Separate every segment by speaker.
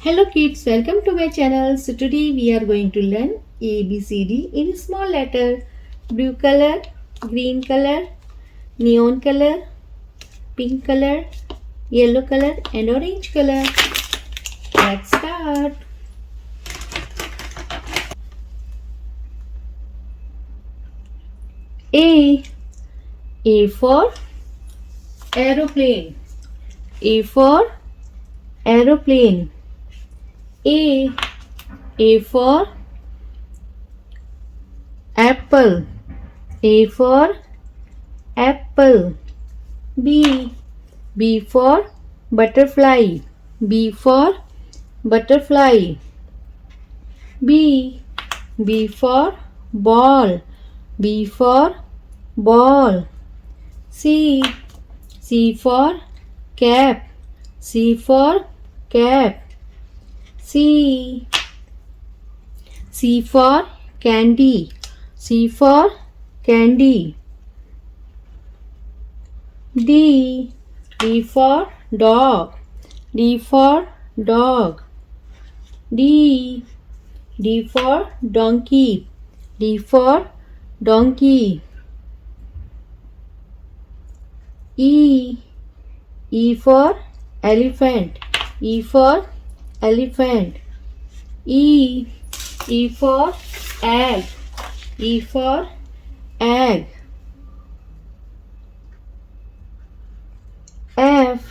Speaker 1: Hello kids, welcome to my channel. So today we are going to learn ABCD in small letter. Blue color, green color, neon color, pink color, yellow color and orange color. Let's start. A for aeroplane. A for aeroplane. A for apple. A for apple. B for butterfly. B for butterfly. B for ball. B for ball. C for cap. C for cap. C for candy. C for candy. D for dog. D for dog. D for donkey. D for donkey. E for elephant. E for elephant. E for egg. E for egg. F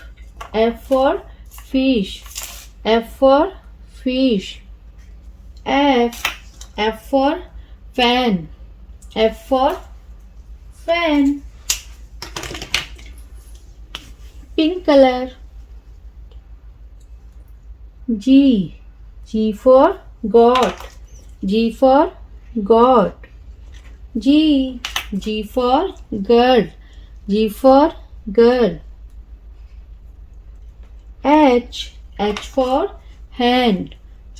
Speaker 1: for fish. F for fish. F for fan. F for fan. Pink color. G for goat. G for goat. G for girl. G for girl. H for hand.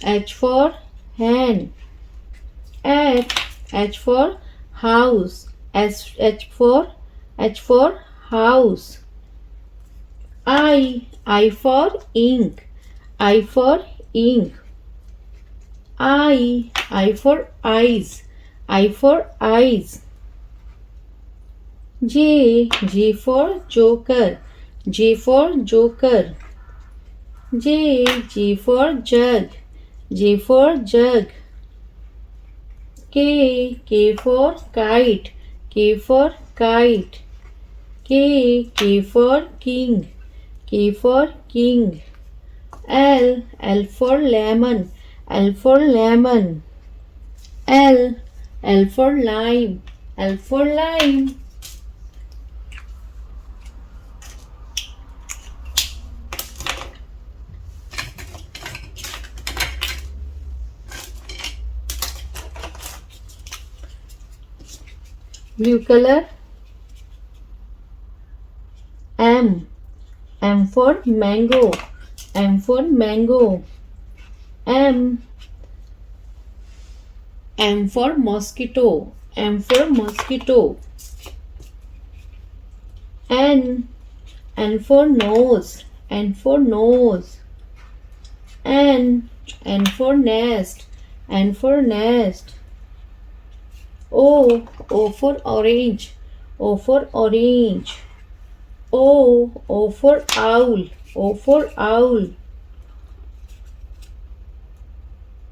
Speaker 1: H for hand. H for house. H for house. I for ink. I for ink. I for eyes. I for eyes. J for joker. J for joker. J for jug. J for jug. K for kite. K for kite. K for king. K for king. L for lemon. L for lemon. L for lime. L for lime. Blue color. M for mango. M for mango. M for mosquito. M for mosquito. N for nose. N for nose. N for nest. N for nest. O for orange. O for orange. O for owl. O for owl.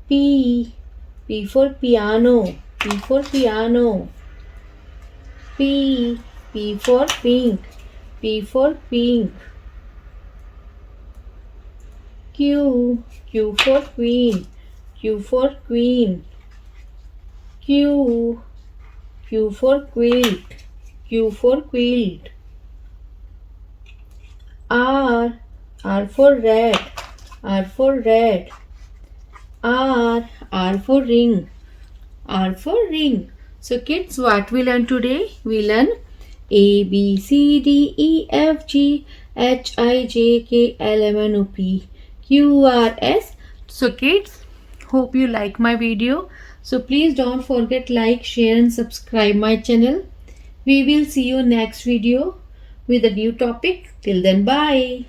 Speaker 1: P for piano. P for piano. P for pink. P for pink. Q for queen. Q for queen. Q for quilt. Q for quilt. R for red. R for red. R for ring. R for ring. So kids, what we learn today? We learn A, B, C, D, E, F, G, H, I, J, K, L, M, N, O, P, Q, R, S. So kids, hope you like my video. So please don't forget like, share and subscribe my channel. We will see you next video with a new topic. Till then, bye.